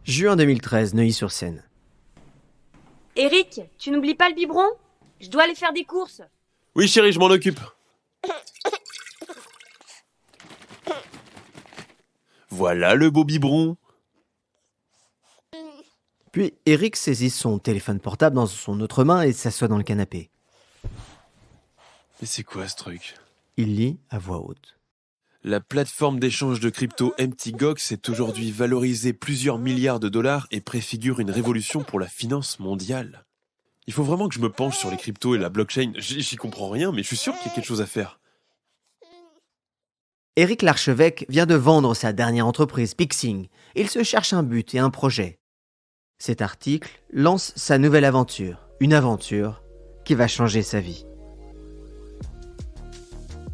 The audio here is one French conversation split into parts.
Juin 2013, Neuilly-sur-Seine. Eric, tu n'oublies pas le biberon ? Je dois aller faire des courses. Oui chérie, je m'en occupe. Voilà le beau biberon. Puis Eric saisit son téléphone portable dans son autre main et s'assoit dans le canapé. Mais c'est quoi ce truc ? Il lit à voix haute. La plateforme d'échange de crypto MTGOX est aujourd'hui valorisée plusieurs milliards de dollars et préfigure une révolution pour la finance mondiale. Il faut vraiment que je me penche sur les cryptos et la blockchain. J'y comprends rien, mais je suis sûr qu'il y a quelque chose à faire. Eric Larchevêque vient de vendre sa dernière entreprise, Pixing. Il se cherche un but et un projet. Cet article lance sa nouvelle aventure. Une aventure qui va changer sa vie.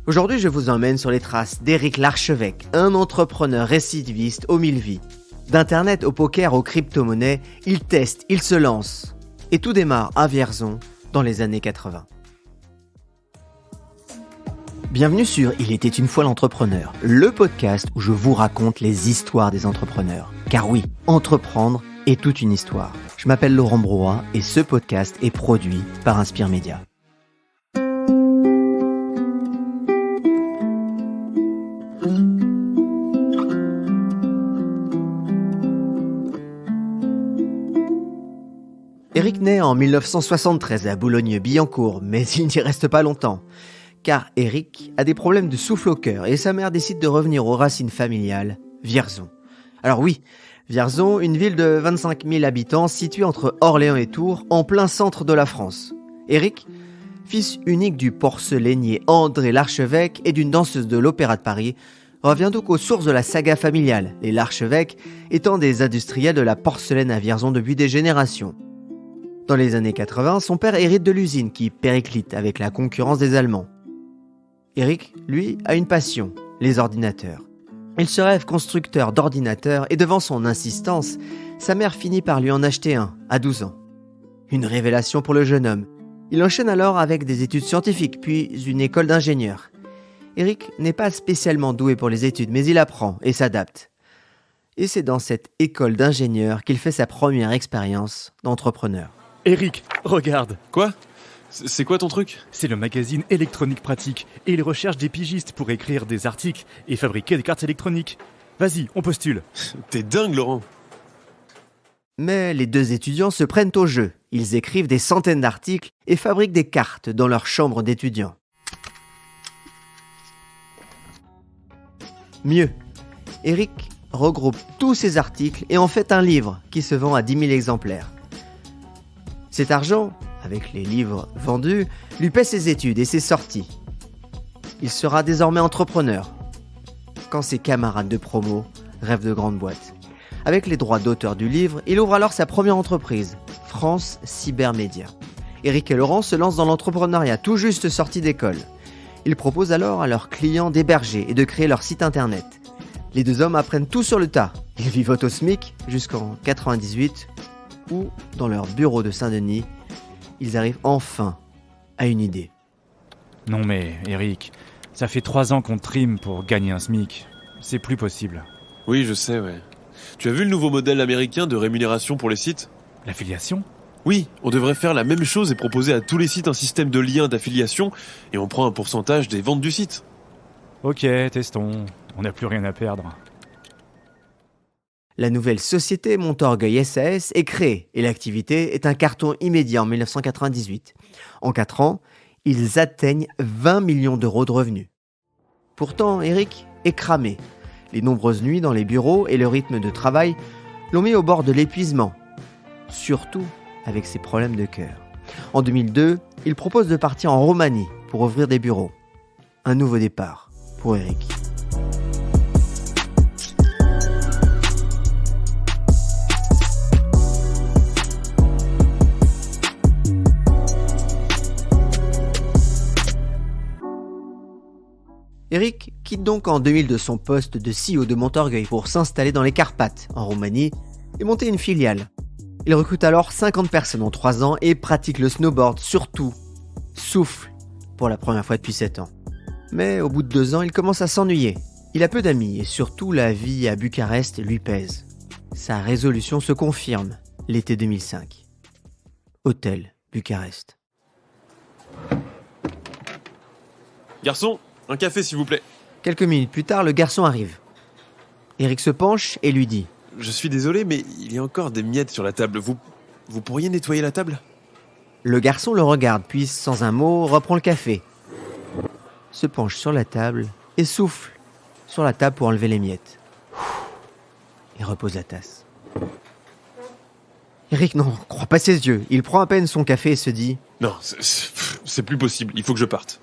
Aujourd'hui, je vous emmène sur les traces d'Eric Larchevêque, un entrepreneur récidiviste aux 1000 vies. D'Internet au poker aux crypto-monnaies, il teste, il se lance. Et tout démarre à Vierzon dans les années 80. Bienvenue sur Il était une fois l'entrepreneur, le podcast où je vous raconte les histoires des entrepreneurs. Car oui, entreprendre est toute une histoire. Je m'appelle Laurent Brouat et ce podcast est produit par Inspire Média. Eric naît en 1973 à Boulogne-Billancourt, mais il n'y reste pas longtemps. Car Eric a des problèmes de souffle au cœur et sa mère décide de revenir aux racines familiales, Vierzon. Alors oui, Vierzon, une ville de 25 000 habitants située entre Orléans et Tours, en plein centre de la France. Eric, fils unique du porcelainier André Larchevêque et d'une danseuse de l'Opéra de Paris, revient donc aux sources de la saga familiale, les Larchevêque étant des industriels de la porcelaine à Vierzon depuis des générations. Dans les années 80, son père hérite de l'usine qui périclite avec la concurrence des Allemands. Eric, lui, a une passion, les ordinateurs. Il se rêve constructeur d'ordinateurs et devant son insistance, sa mère finit par lui en acheter un, à 12 ans. Une révélation pour le jeune homme. Il enchaîne alors avec des études scientifiques, puis une école d'ingénieur. Eric n'est pas spécialement doué pour les études, mais il apprend et s'adapte. Et c'est dans cette école d'ingénieur qu'il fait sa première expérience d'entrepreneur. Eric, regarde. Quoi ? C'est quoi ton truc ? C'est le magazine Électronique Pratique et il recherche des pigistes pour écrire des articles et fabriquer des cartes électroniques. Vas-y, on postule. T'es dingue Laurent. Mais les deux étudiants se prennent au jeu. Ils écrivent des centaines d'articles et fabriquent des cartes dans leur chambre d'étudiants. Mieux, Eric regroupe tous ces articles et en fait un livre qui se vend à 10 000 exemplaires. Cet argent, avec les livres vendus, lui paie ses études et ses sorties. Il sera désormais entrepreneur, quand ses camarades de promo rêvent de grandes boîtes. Avec les droits d'auteur du livre, il ouvre alors sa première entreprise, France Cybermédia. Eric et Laurent se lancent dans l'entrepreneuriat tout juste sortis d'école. Ils proposent alors à leurs clients d'héberger et de créer leur site internet. Les deux hommes apprennent tout sur le tas. Ils vivotent au SMIC jusqu'en 98, où, dans leur bureau de Saint-Denis, ils arrivent enfin à une idée. Non mais, Eric, ça fait 3 ans qu'on trime pour gagner un SMIC. C'est plus possible. Oui, je sais, ouais. Tu as vu le nouveau modèle américain de rémunération pour les sites ? L'affiliation ? Oui, on devrait faire la même chose et proposer à tous les sites un système de liens d'affiliation et on prend un pourcentage des ventes du site. Ok, testons. On n'a plus rien à perdre. La nouvelle société Montorgueil SAS est créée et l'activité est un carton immédiat en 1998. En 4 ans, ils atteignent 20 millions d'euros de revenus. Pourtant, Eric est cramé. Les nombreuses nuits dans les bureaux et le rythme de travail l'ont mis au bord de l'épuisement. Surtout avec ses problèmes de cœur. En 2002, il propose de partir en Roumanie pour ouvrir des bureaux. Un nouveau départ pour Eric. Eric quitte donc en 2002 son poste de CEO de Montorgueil pour s'installer dans les Carpates, en Roumanie, et monter une filiale. Il recrute alors 50 personnes en 3 ans et pratique le snowboard, surtout souffle, pour la première fois depuis 7 ans. Mais au bout de 2 ans, il commence à s'ennuyer. Il a peu d'amis et surtout la vie à Bucarest lui pèse. Sa résolution se confirme l'été 2005. Hôtel Bucarest. Garçon, un café s'il vous plaît. Quelques minutes plus tard, le garçon arrive. Eric se penche et lui dit: Je suis désolé, mais il y a encore des miettes sur la table. Vous pourriez nettoyer la table ? Le garçon le regarde, puis sans un mot, reprend le café. Se penche sur la table et souffle sur la table pour enlever les miettes. Et repose la tasse. Eric n'en croit pas ses yeux. Il prend à peine son café et se dit: Non, c'est plus possible. Il faut que je parte.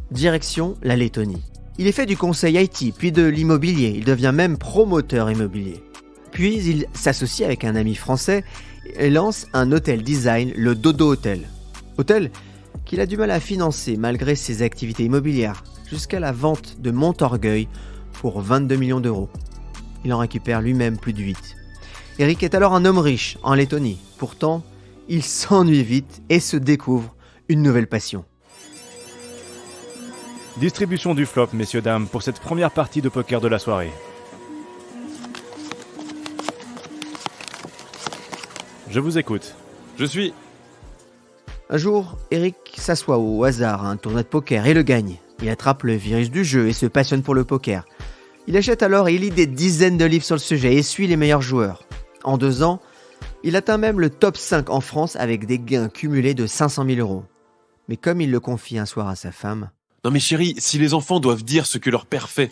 Direction la Lettonie. Il est fait du conseil IT, puis de l'immobilier. Il devient même promoteur immobilier. Puis il s'associe avec un ami français et lance un hôtel design, le Dodo Hotel. Hôtel qu'il a du mal à financer malgré ses activités immobilières, jusqu'à la vente de Montorgueil pour 22 millions d'euros. Il en récupère lui-même plus de 8. Eric est alors un homme riche en Lettonie. Pourtant, il s'ennuie vite et se découvre une nouvelle passion. Distribution du flop, messieurs, dames, pour cette première partie de poker de la soirée. Je vous écoute. Je suis... Un jour, Eric s'assoit au hasard à un tournoi de poker et le gagne. Il attrape le virus du jeu et se passionne pour le poker. Il achète alors et lit des dizaines de livres sur le sujet et suit les meilleurs joueurs. En 2 ans, il atteint même le top 5 en France avec des gains cumulés de 500 000 euros. Mais comme il le confie un soir à sa femme... Non mais chérie, si les enfants doivent dire ce que leur père fait,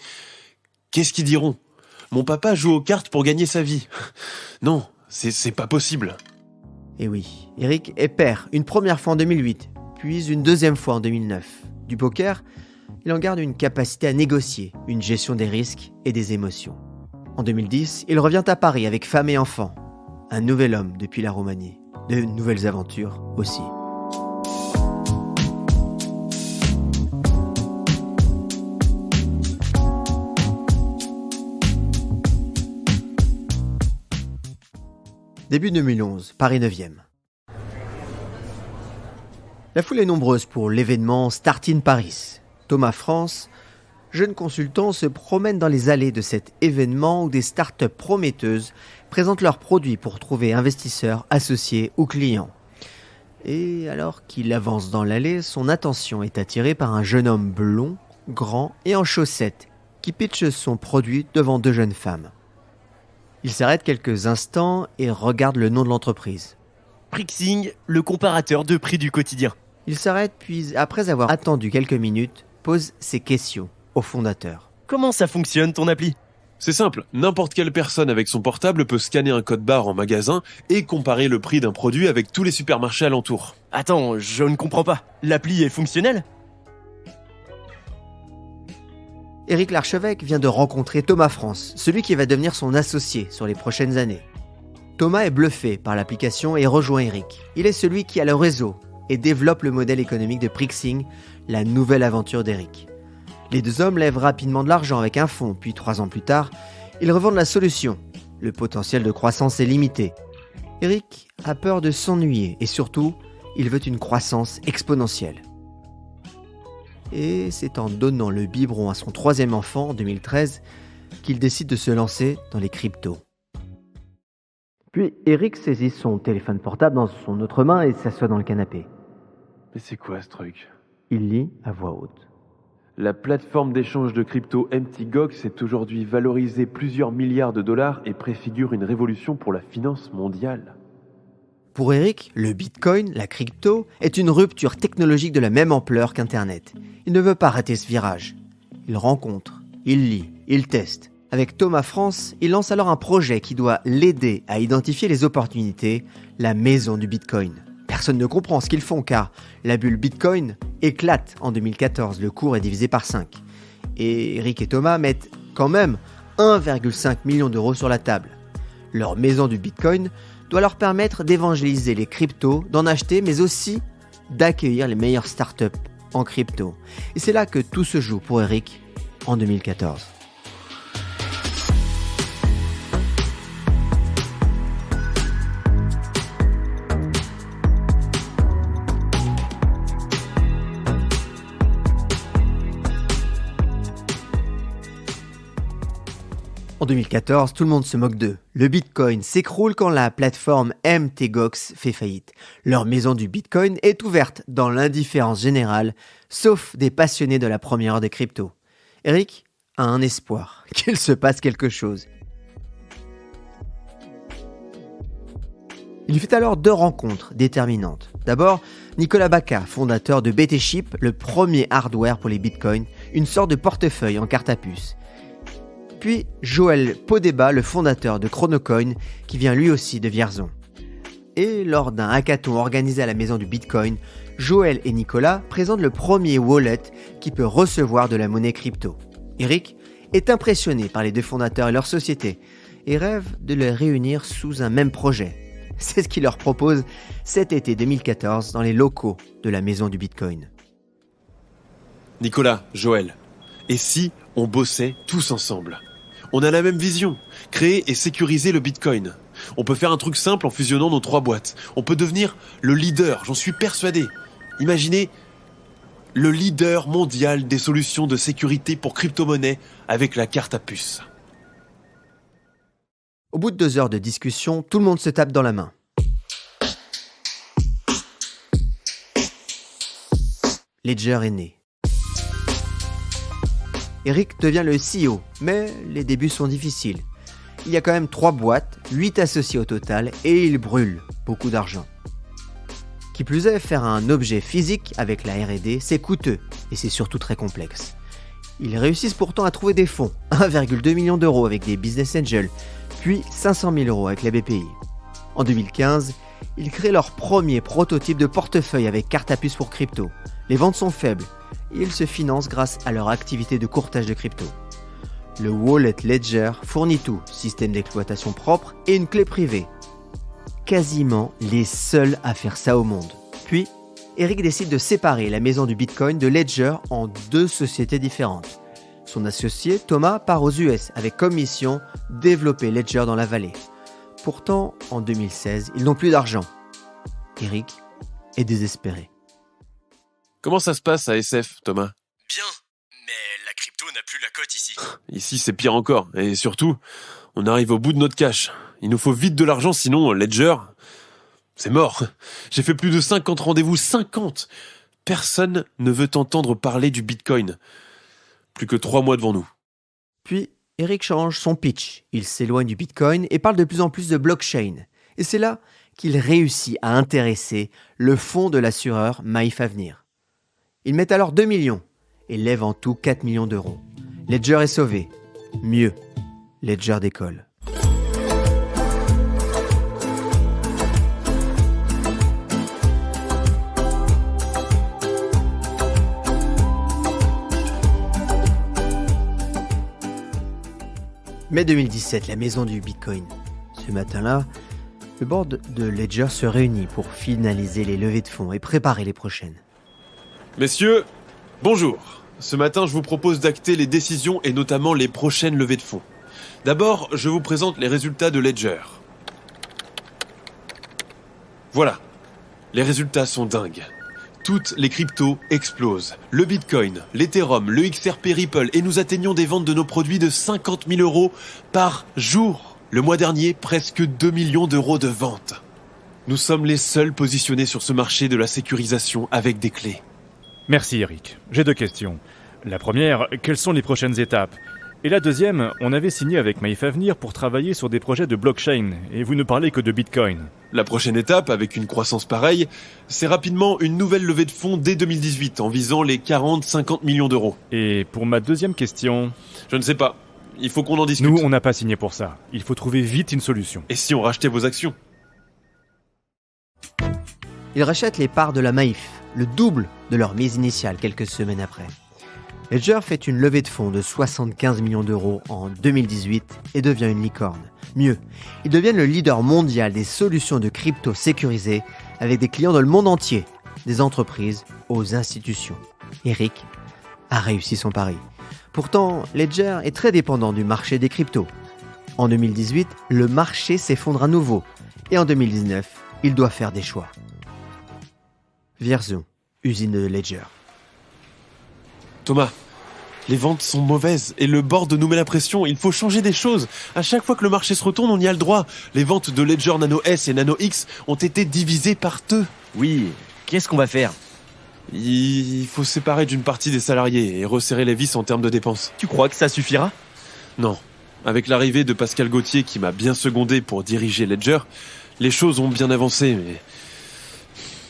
qu'est-ce qu'ils diront ? Mon papa joue aux cartes pour gagner sa vie. Non, c'est pas possible. Et oui, Eric est père une première fois en 2008, puis une deuxième fois en 2009. Du poker, il en garde une capacité à négocier, une gestion des risques et des émotions. En 2010, il revient à Paris avec femme et enfants. Un nouvel homme depuis la Roumanie. De nouvelles aventures aussi. Début 2011, Paris 9e. La foule est nombreuse pour l'événement Start in Paris. Thomas France, jeune consultant, se promène dans les allées de cet événement où des startups prometteuses présentent leurs produits pour trouver investisseurs, associés ou clients. Et alors qu'il avance dans l'allée, son attention est attirée par un jeune homme blond, grand et en chaussettes qui pitche son produit devant 2 jeunes femmes. Il s'arrête quelques instants et regarde le nom de l'entreprise. Prixing, le comparateur de prix du quotidien. Il s'arrête puis, après avoir attendu quelques minutes, pose ses questions au fondateur. Comment ça fonctionne ton appli ? C'est simple, n'importe quelle personne avec son portable peut scanner un code barre en magasin et comparer le prix d'un produit avec tous les supermarchés alentours. Attends, je ne comprends pas. L'appli est fonctionnelle ? Éric Larchevêque vient de rencontrer Thomas France, celui qui va devenir son associé sur les prochaines années. Thomas est bluffé par l'application et rejoint Éric. Il est celui qui a le réseau et développe le modèle économique de Prixing, la nouvelle aventure d'Éric. Les 2 hommes lèvent rapidement de l'argent avec un fonds, puis 3 ans plus tard, ils revendent la solution. Le potentiel de croissance est limité. Éric a peur de s'ennuyer et surtout, il veut une croissance exponentielle. Et c'est en donnant le biberon à son 3e enfant en 2013 qu'il décide de se lancer dans les cryptos. Puis Eric saisit son téléphone portable dans son autre main et s'assoit dans le canapé. Mais c'est quoi ce truc ? Il lit à voix haute. La plateforme d'échange de crypto MTGOX est aujourd'hui valorisée plusieurs milliards de dollars et préfigure une révolution pour la finance mondiale. Pour Eric, le Bitcoin, la crypto, est une rupture technologique de la même ampleur qu'Internet. Il ne veut pas rater ce virage. Il rencontre, il lit, il teste. Avec Thomas France, il lance alors un projet qui doit l'aider à identifier les opportunités, la maison du Bitcoin. Personne ne comprend ce qu'ils font car la bulle Bitcoin éclate en 2014, le cours est divisé par 5. Et Eric et Thomas mettent quand même 1,5 million d'euros sur la table. Leur maison du Bitcoin doit leur permettre d'évangéliser les cryptos, d'en acheter, mais aussi d'accueillir les meilleures startups en crypto. Et c'est là que tout se joue pour Eric en 2014. En 2014, tout le monde se moque d'eux. Le Bitcoin s'écroule quand la plateforme MTGOX fait faillite. Leur maison du Bitcoin est ouverte dans l'indifférence générale, sauf des passionnés de la première heure des cryptos. Eric a un espoir, qu'il se passe quelque chose. Il fait alors 2 rencontres déterminantes. D'abord, Nicolas Baca, fondateur de BTChip, le premier hardware pour les bitcoins, une sorte de portefeuille en carte à puce. Puis Joël Podeba, le fondateur de Chronocoin, qui vient lui aussi de Vierzon. Et lors d'un hackathon organisé à la maison du Bitcoin, Joël et Nicolas présentent le premier wallet qui peut recevoir de la monnaie crypto. Eric est impressionné par les 2 fondateurs et leur société et rêve de les réunir sous un même projet. C'est ce qu'il leur propose cet été 2014 dans les locaux de la maison du Bitcoin. Nicolas, Joël, et si on bossait tous ensemble ? On a la même vision, créer et sécuriser le Bitcoin. On peut faire un truc simple en fusionnant nos 3 boîtes. On peut devenir le leader, j'en suis persuadé. Imaginez le leader mondial des solutions de sécurité pour crypto-monnaie avec la carte à puce. Au bout de 2 heures de discussion, tout le monde se tape dans la main. Ledger est né. Eric devient le CEO, mais les débuts sont difficiles. Il y a quand même 3 boîtes, 8 associés au total, et il brûle beaucoup d'argent. Qui plus est, faire un objet physique avec la R&D, c'est coûteux, et c'est surtout très complexe. Ils réussissent pourtant à trouver des fonds, 1,2 million d'euros avec des business angels, puis 500 000 euros avec la BPI. En 2015, ils créent leur premier prototype de portefeuille avec carte à puce pour crypto. Les ventes sont faibles et ils se financent grâce à leur activité de courtage de crypto. Le Wallet Ledger fournit tout, système d'exploitation propre et une clé privée. Quasiment les seuls à faire ça au monde. Puis, Eric décide de séparer la maison du Bitcoin de Ledger en 2 sociétés différentes. Son associé, Thomas, part aux US avec comme mission développer Ledger dans la vallée. Pourtant, en 2016, ils n'ont plus d'argent. Eric est désespéré. Comment ça se passe à SF, Thomas ? Bien, mais la crypto n'a plus la cote ici. Ici, c'est pire encore. Et surtout, on arrive au bout de notre cash. Il nous faut vite de l'argent, sinon Ledger, c'est mort. J'ai fait plus de 50 rendez-vous, 50 ! Personne ne veut entendre parler du Bitcoin. Plus que 3 mois devant nous. Puis, Eric change son pitch. Il s'éloigne du Bitcoin et parle de plus en plus de blockchain. Et c'est là qu'il réussit à intéresser le fonds de l'assureur Maïf Avenir. Ils mettent alors 2 millions et lèvent en tout 4 millions d'euros. Ledger est sauvé. Mieux, Ledger décolle. Mai 2017, la maison du Bitcoin. Ce matin-là, le board de Ledger se réunit pour finaliser les levées de fonds et préparer les prochaines. Messieurs, bonjour. Ce matin, je vous propose d'acter les décisions et notamment les prochaines levées de fonds. D'abord, je vous présente les résultats de Ledger. Voilà. Les résultats sont dingues. Toutes les cryptos explosent. Le Bitcoin, l'Ethereum, le XRP Ripple et nous atteignons des ventes de nos produits de 50 000 euros par jour. Le mois dernier, presque 2 millions d'euros de ventes. Nous sommes les seuls positionnés sur ce marché de la sécurisation avec des clés. Merci Eric. J'ai 2 questions. La première, quelles sont les prochaines étapes ? Et la deuxième, on avait signé avec Maïf Avenir pour travailler sur des projets de blockchain, et vous ne parlez que de Bitcoin. La prochaine étape, avec une croissance pareille, c'est rapidement une nouvelle levée de fonds dès 2018, en visant les 40-50 millions d'euros. Et pour ma deuxième question... Je ne sais pas. Il faut qu'on en discute. Nous, on n'a pas signé pour ça. Il faut trouver vite une solution. Et si on rachetait vos actions ? Ils rachètent les parts de la Maïf, le double de leur mise initiale quelques semaines après. Ledger fait une levée de fonds de 75 millions d'euros en 2018 et devient une licorne. Mieux, ils deviennent le leader mondial des solutions de crypto sécurisées avec des clients dans le monde entier, des entreprises aux institutions. Eric a réussi son pari. Pourtant, Ledger est très dépendant du marché des cryptos. En 2018, le marché s'effondre à nouveau et en 2019, il doit faire des choix. Vierzon, usine de Ledger. Thomas, Les ventes sont mauvaises et le board nous met la pression. Il faut changer des choses. À chaque fois que le marché se retourne, on y a le droit. Les ventes de Ledger Nano S et Nano X ont été divisées par 2. Oui, qu'est-ce qu'on va faire? Il faut se séparer d'une partie des salariés et resserrer les vis en termes de dépenses. Tu crois que ça suffira? Non. Avec l'arrivée de Pascal Gauthier qui m'a bien secondé pour diriger Ledger, les choses ont bien avancé, mais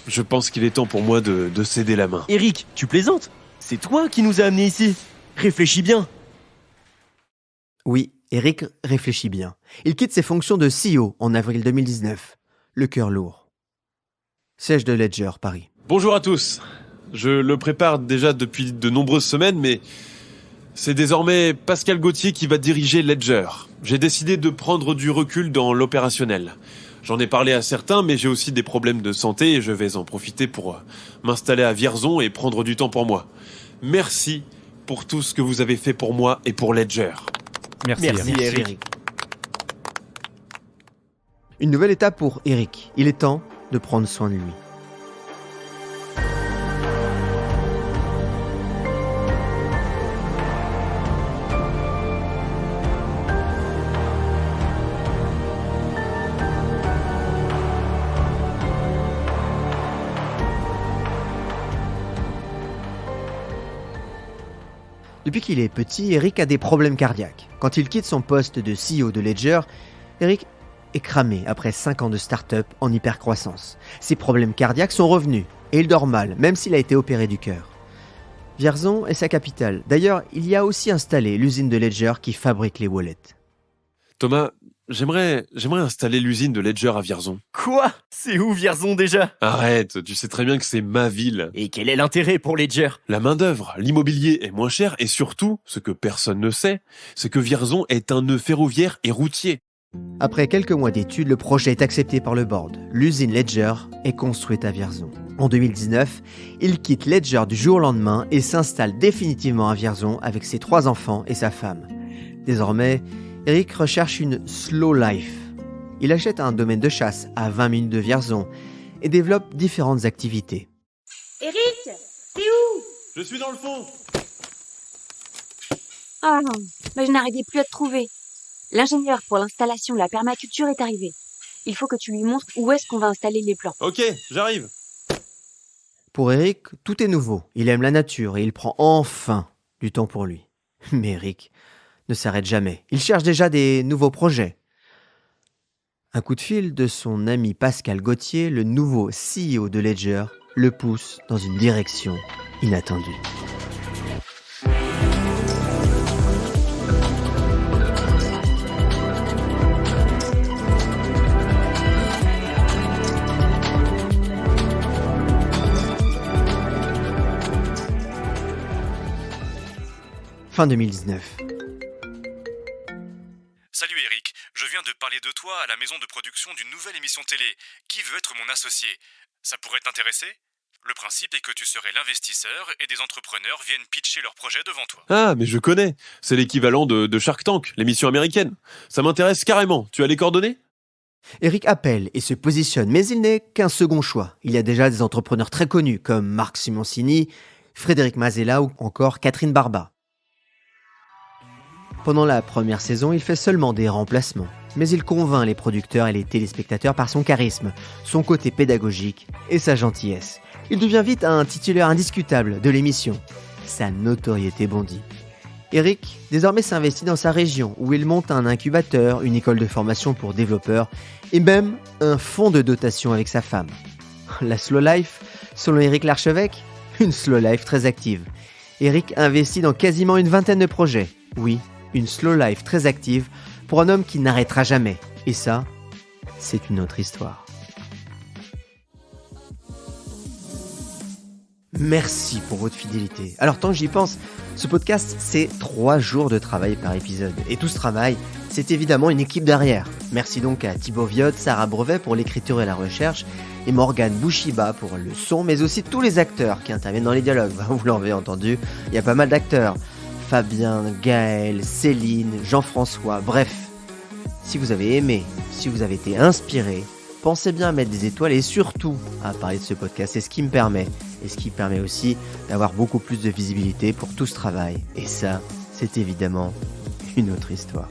je pense qu'il est temps pour moi de céder la main. Eric, tu plaisantes? C'est toi qui nous as amenés ici. Réfléchis bien. Oui, Eric réfléchit bien. Il quitte ses fonctions de CEO en avril 2019. Le cœur lourd. Siège de Ledger, Paris. Bonjour à tous. Je le prépare déjà depuis de nombreuses semaines, mais c'est désormais Pascal Gauthier qui va diriger Ledger. J'ai décidé de prendre du recul dans l'opérationnel. J'en ai parlé à certains, mais j'ai aussi des problèmes de santé et je vais en profiter pour m'installer à Vierzon et prendre du temps pour moi. Merci pour tout ce que vous avez fait pour moi et pour Ledger. Merci, Eric. Une nouvelle étape pour Eric. Il est temps de prendre soin de lui. Depuis qu'il est petit, Eric a des problèmes cardiaques. Quand il quitte son poste de CEO de Ledger, Eric est cramé après 5 ans de start-up en hypercroissance. Ses problèmes cardiaques sont revenus et il dort mal, même s'il a été opéré du cœur. Vierzon est sa capitale. D'ailleurs, il y a aussi installé l'usine de Ledger qui fabrique les wallets. Thomas, j'aimerais installer l'usine de Ledger à Vierzon. Quoi? C'est où Vierzon déjà? Arrête, tu sais très bien que c'est ma ville. Et quel est l'intérêt pour Ledger? La main-d'œuvre, l'immobilier est moins cher et surtout, ce que personne ne sait, c'est que Vierzon est un nœud ferroviaire et routier. Après quelques mois d'études, le projet est accepté par le board. L'usine Ledger est construite à Vierzon. En 2019, il quitte Ledger du jour au lendemain et s'installe définitivement à Vierzon avec ses 3 enfants et sa femme. Désormais, Eric recherche une slow life. Il achète un domaine de chasse à 20 minutes de Vierzon et développe différentes activités. Eric, t'es où? Je suis dans le fond. Ah, je n'arrivais plus à te trouver. L'ingénieur pour l'installation de la permaculture est arrivé. Il faut que tu lui montres où est-ce qu'on va installer les plants. Ok, j'arrive. Pour Eric, tout est nouveau. Il aime la nature et il prend enfin du temps pour lui. Mais Eric ne s'arrête jamais. Il cherche déjà des nouveaux projets. Un coup de fil de son ami Pascal Gauthier, le nouveau CEO de Ledger, le pousse dans une direction inattendue. Fin 2019. Salut Eric, je viens de parler de toi à la maison de production d'une nouvelle émission télé. Qui veut être mon associé? Ça pourrait t'intéresser? Le principe est que tu serais l'investisseur et des entrepreneurs viennent pitcher leurs projets devant toi. Ah, mais je connais. C'est l'équivalent de Shark Tank, l'émission américaine. Ça m'intéresse carrément. Tu as les coordonnées? Eric appelle et se positionne, mais il n'est qu'un second choix. Il y a déjà des entrepreneurs très connus comme Marc Simoncini, Frédéric Mazella ou encore Catherine Barba. Pendant la première saison, il fait seulement des remplacements, mais il convainc les producteurs et les téléspectateurs par son charisme, son côté pédagogique et sa gentillesse. Il devient vite un titulaire indiscutable de l'émission. Sa notoriété bondit. Eric, désormais, s'investit dans sa région, où il monte un incubateur, une école de formation pour développeurs et même un fonds de dotation avec sa femme. La slow life, selon Eric Larchevêque, une slow life très active. Eric investit dans quasiment une vingtaine de projets. Oui, une slow life très active pour un homme qui n'arrêtera jamais. Et ça, c'est une autre histoire. Merci pour votre fidélité. Alors tant que j'y pense, ce podcast, c'est 3 jours de travail par épisode. Et tout ce travail, c'est évidemment une équipe derrière. Merci donc à Thibaut Viot, Sarah Brevet pour l'écriture et la recherche, et Morgane Bouchiba pour le son, mais aussi tous les acteurs qui interviennent dans les dialogues. Vous l'avez entendu, il y a pas mal d'acteurs. Fabien, Gaël, Céline, Jean-François, bref. Si vous avez aimé, si vous avez été inspiré, pensez bien à mettre des étoiles et surtout à parler de ce podcast. C'est ce qui me permet et ce qui permet aussi d'avoir beaucoup plus de visibilité pour tout ce travail. Et ça, c'est évidemment une autre histoire.